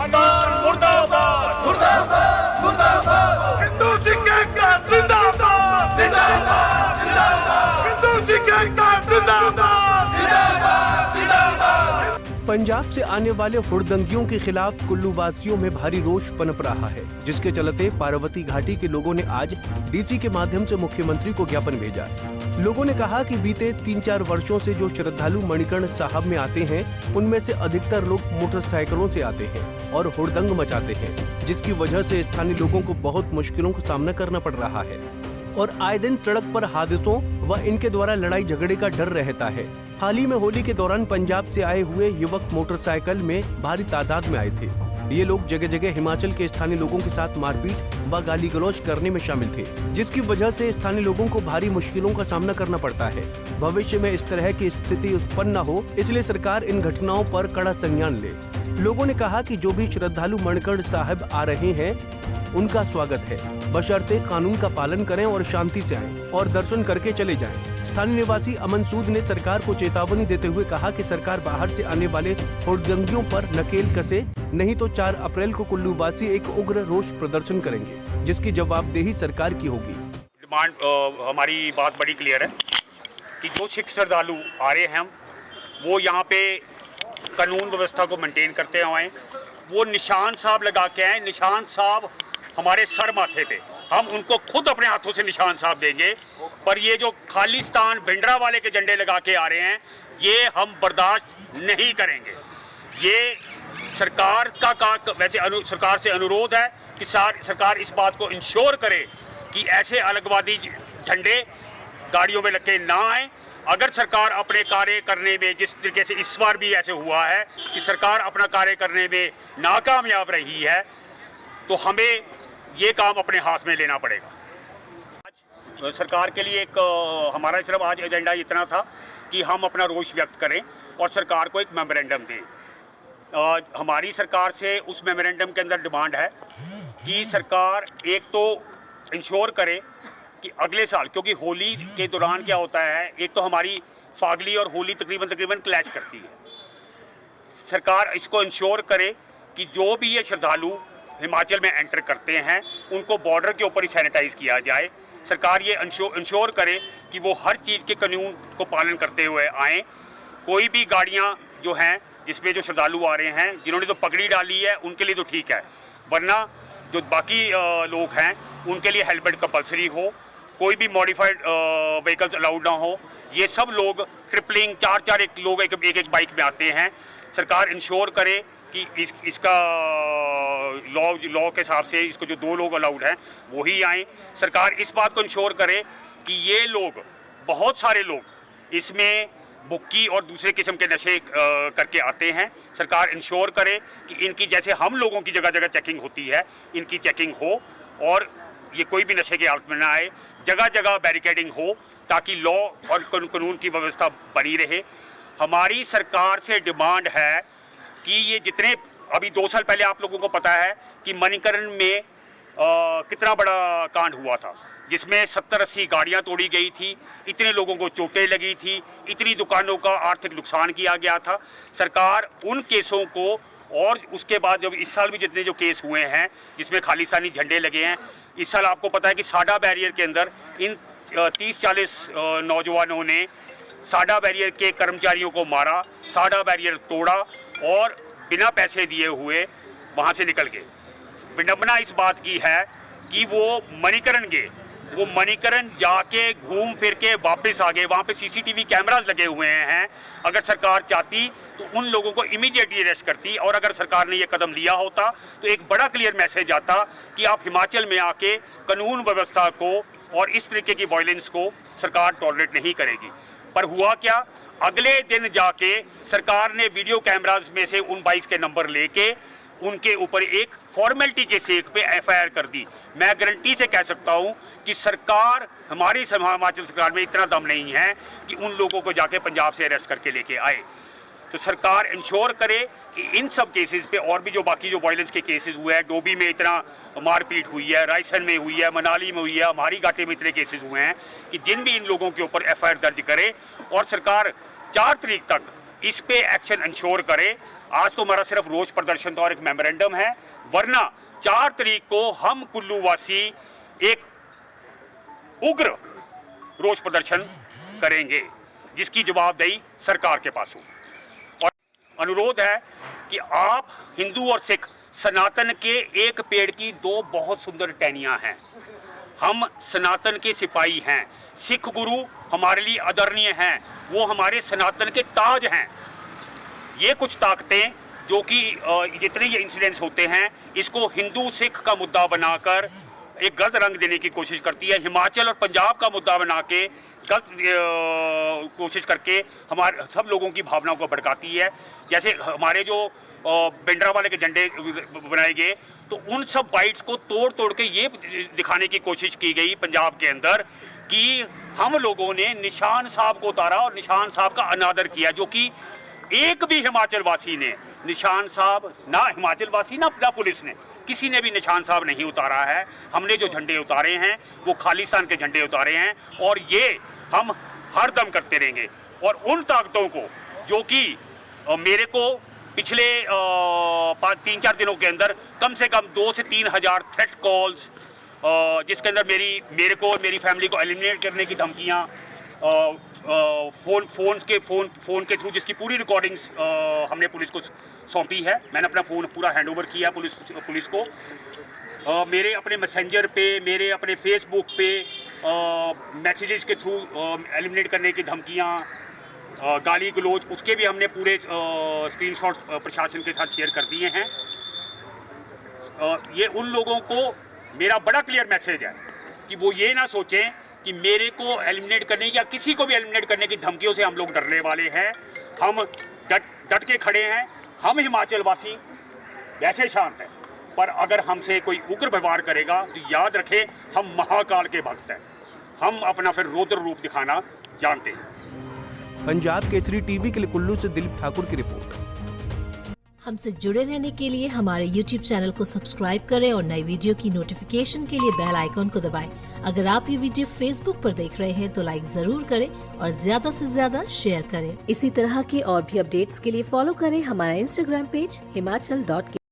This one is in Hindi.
पाकिस्तान मुर्दाबाद मुर्दाबाद मुर्दाबाद। हिंदू सिख एकता जिंदाबाद जिंदाबाद जिंदाबाद। हिंदू सिख एकता जिंदाबाद जिंदाबाद जिंदाबाद। पंजाब से आने वाले हुड़दंगियों के खिलाफ कुल्लू वासियों में भारी रोष पनप रहा है, जिसके चलते पार्वती घाटी के लोगों ने आज डीसी के माध्यम से मुख्यमंत्री को ज्ञापन भेजा। लोगों ने कहा कि बीते 3-4 वर्षों से जो श्रद्धालु मणिकर्ण साहब में आते हैं, उनमें से अधिकतर लोग मोटरसाइकिलों से आते हैं और हुड़दंग मचाते हैं, जिसकी वजह से स्थानीय लोगों को बहुत मुश्किलों का सामना करना पड़ रहा है और आए दिन सड़क पर हादसों व इनके द्वारा लड़ाई झगड़े का डर रहता है। हाल ही में होली के दौरान पंजाब से आए हुए युवक मोटरसाइकिल में भारी तादाद में आए थे। ये लोग जगह जगह हिमाचल के स्थानीय लोगों के साथ मारपीट व गाली गलौज करने में शामिल थे, जिसकी वजह से स्थानीय लोगों को भारी मुश्किलों का सामना करना पड़ता है। भविष्य में इस तरह की स्थिति उत्पन्न न हो, इसलिए सरकार इन घटनाओं पर कड़ा संज्ञान ले। लोगों ने कहा कि जो भी श्रद्धालु मणिकर्ण साहब आ रहे हैं, उनका स्वागत है, बशर्ते कानून का पालन करें और शांति से आएं और दर्शन करके चले जाएं। स्थानीय निवासी अमन सूद ने सरकार को चेतावनी देते हुए कहा कि सरकार बाहर से आने वाले हुड़दंगियों पर नकेल कसे, नहीं तो 4 अप्रैल को कुल्लू वासी एक उग्र रोष प्रदर्शन करेंगे, जिसकी जवाबदेही सरकार की होगी। डिमांड हमारी बात बड़ी क्लियर है कि जो सिख श्रद्धालु आ रहे हैं, वो यहाँ पे कानून व्यवस्था को मेंटेन करते आए, वो निशान साहब लगा के आए। निशान साहब हमारे सर माथे पे, हम उनको खुद अपने हाथों से निशान साहब देंगे, पर ये जो खालिस्तान भिंडरा वाले के झंडे लगा के आ रहे हैं, ये हम बर्दाश्त नहीं करेंगे। ये सरकार का वैसे सरकार से अनुरोध है कि सरकार इस बात को इंश्योर करे कि ऐसे अलगवादी झंडे गाड़ियों में लग के ना आए। अगर सरकार अपने कार्य करने में, जिस तरीके से इस बार भी ऐसे हुआ है कि सरकार अपना कार्य करने में नाकामयाब रही है, तो हमें ये काम अपने हाथ में लेना पड़ेगा। आज सरकार के लिए एक हमारा सिर्फ आज एजेंडा इतना था कि हम अपना रोष व्यक्त करें और सरकार को एक मेमोरेंडम दें। हमारी सरकार से उस मेमोरेंडम के अंदर डिमांड है कि सरकार एक तो इंश्योर करे कि अगले साल, क्योंकि होली के दौरान क्या होता है, एक तो हमारी फागली और होली तकरीबन क्लैश करती है। सरकार इसको इंश्योर करे कि जो भी ये श्रद्धालु हिमाचल में एंटर करते हैं, उनको बॉर्डर के ऊपर ही सैनिटाइज किया जाए। सरकार ये इंश्योर करे कि वो हर चीज़ के कानून को पालन करते हुए आएँ। कोई भी गाड़ियाँ जो हैं जिसमें जो श्रद्धालु आ रहे हैं, जिन्होंने तो पगड़ी डाली है, उनके लिए तो ठीक है, वरना जो बाकी लोग हैं उनके लिए हेलमेट कंपलसरी हो, कोई भी मॉडिफाइड व्हीकल्स अलाउड ना हो। ये सब लोग ट्रिपलिंग 4-4 लोग एक बाइक में आते हैं। सरकार इंश्योर करे कि इसका लॉ के हिसाब से इसको जो 2 लोग अलाउड हैं वही आएँ। सरकार इस बात को इंश्योर करे कि ये लोग, बहुत सारे लोग इसमें बुक्की और दूसरे किस्म के नशे करके आते हैं। सरकार इंश्योर करे कि इनकी, जैसे हम लोगों की जगह जगह चेकिंग होती है, इनकी चेकिंग हो और ये कोई भी नशे की हालत में ना आए। जगह जगह बैरिकेडिंग हो ताकि लॉ और कानून की व्यवस्था बनी रहे। हमारी सरकार से डिमांड है कि ये जितने, अभी 2 साल पहले आप लोगों को पता है कि मणिकर्ण में कितना बड़ा कांड हुआ था, जिसमें 70-80 गाड़ियाँ तोड़ी गई थी, इतने लोगों को चोटें लगी थी, इतनी दुकानों का आर्थिक नुकसान किया गया था। सरकार उन केसों को, और उसके बाद जब इस साल भी जितने जो केस हुए हैं जिसमें खालिस्तानी झंडे लगे हैं, इस साल आपको पता है कि साडा बैरियर के अंदर इन 30-40 नौजवानों ने साडा बैरियर के कर्मचारियों को मारा, साडा बैरियर तोड़ा और बिना पैसे दिए हुए वहाँ से निकल गए। विडंबना इस बात की है कि वो मणिकर्ण गए, वो मणिकर्ण जाके घूम फिर के वापस आ गए। वहाँ पे CCTV कैमरास लगे हुए हैं। अगर सरकार चाहती तो उन लोगों को इमीडिएटली अरेस्ट करती, और अगर सरकार ने ये कदम लिया होता तो एक बड़ा क्लियर मैसेज आता कि आप हिमाचल में आके कानून व्यवस्था को और इस तरीके की वायलेंस को सरकार टॉलरेट नहीं करेगी। पर हुआ क्या, अगले दिन जाके सरकार ने वीडियो कैमरास में से उन बाइक्स के नंबर लेके उनके ऊपर एक फॉर्मेलिटी के सेक पे FIR कर दी। मैं गारंटी से कह सकता हूं कि सरकार, हमारी हिमाचल सरकार में इतना दम नहीं है कि उन लोगों को जाके पंजाब से अरेस्ट करके लेके आए। तो सरकार इंश्योर करे कि इन सब केसेस पे, और भी जो बाकी जो वायलेंस के केसेस हुए हैं, डोबी में इतना मारपीट हुई है, रायसन में हुई है, मनाली में हुई है, हमारी घाटी में इतने केसेस हुए हैं, कि जिन भी इन लोगों के ऊपर FIR दर्ज करे और सरकार 4 तारीख तक इस पे एक्शन इंश्योर करे। आज तो हमारा सिर्फ रोष प्रदर्शन था और एक मेमोरेंडम है, वरना 4 तारीख को हम कुल्लू वासी एक उग्र रोष प्रदर्शन करेंगे, जिसकी जवाबदेही सरकार के पास हो। और अनुरोध है कि आप हिंदू और सिख सनातन के एक पेड़ की 2 बहुत सुंदर टहनियां हैं। हम सनातन के सिपाही हैं। सिख गुरु हमारे लिए आदरणीय हैं, वो हमारे सनातन के ताज हैं। ये कुछ ताकतें जो कि जितने ये इंसिडेंट्स होते हैं, इसको हिंदू सिख का मुद्दा बनाकर एक गलत रंग देने की कोशिश करती है। हिमाचल और पंजाब का मुद्दा बना के गलत कोशिश करके हमारे सब लोगों की भावनाओं को भड़काती है। जैसे हमारे जो भिंडरांवाले के झंडे बनाए गए, तो उन सब बाइट्स को तोड़ तोड़ के ये दिखाने की कोशिश की गई पंजाब के अंदर कि हम लोगों ने निशान साहब को उतारा और निशान साहब का अनादर किया, जो कि एक भी हिमाचल वासी ने निशान साहब, ना हिमाचल वासी ना पुलिस ने, किसी ने भी निशान साहब नहीं उतारा है। हमने जो झंडे उतारे हैं वो खालिस्तान के झंडे उतारे हैं, और ये हम हर दम करते रहेंगे। और उन ताकतों को जो कि मेरे को पिछले 3-4 दिनों के अंदर कम से कम 2 से 3 हज़ार थ्रेट कॉल्स, जिसके अंदर मेरे को और मेरी फैमिली को एलिमिनेट करने की धमकियाँ, फ़ोन के थ्रू, जिसकी पूरी रिकॉर्डिंग्स हमने पुलिस को सौंपी है। मैंने अपना फ़ोन पूरा हैंडओवर किया पुलिस को। मेरे अपने मैसेंजर पे, मेरे अपने फेसबुक पे मैसेजेस के थ्रू एलिमिनेट करने की धमकियाँ, गाली गलोच, उसके भी हमने पूरे स्क्रीनशॉट प्रशासन के साथ शेयर कर दिए हैं। ये उन लोगों को मेरा बड़ा क्लियर मैसेज है कि वो ये ना सोचें कि मेरे को एलिमिनेट करने या किसी को भी एलिमिनेट करने की धमकियों से हम लोग डरने वाले हैं। हम डट के खड़े हैं। हम हिमाचल वासी वैसे शांत हैं, पर अगर हमसे कोई उग्र व्यवहार करेगा तो याद रखें, हम महाकाल के भक्त हैं। हम अपना फिर रौद्र रूप दिखाना जानते हैं। पंजाब केसरी टीवी के लिए कुल्लू से दिलीप ठाकुर की रिपोर्ट। हमसे जुड़े रहने के लिए हमारे YouTube चैनल को सब्सक्राइब करें और नई वीडियो की नोटिफिकेशन के लिए बेल आइकॉन को दबाएं। अगर आप ये वीडियो Facebook पर देख रहे हैं तो लाइक जरूर करें और ज्यादा से ज्यादा शेयर करें। इसी तरह के और भी अपडेट्स के लिए फॉलो करें हमारा Instagram पेज himachal.ke।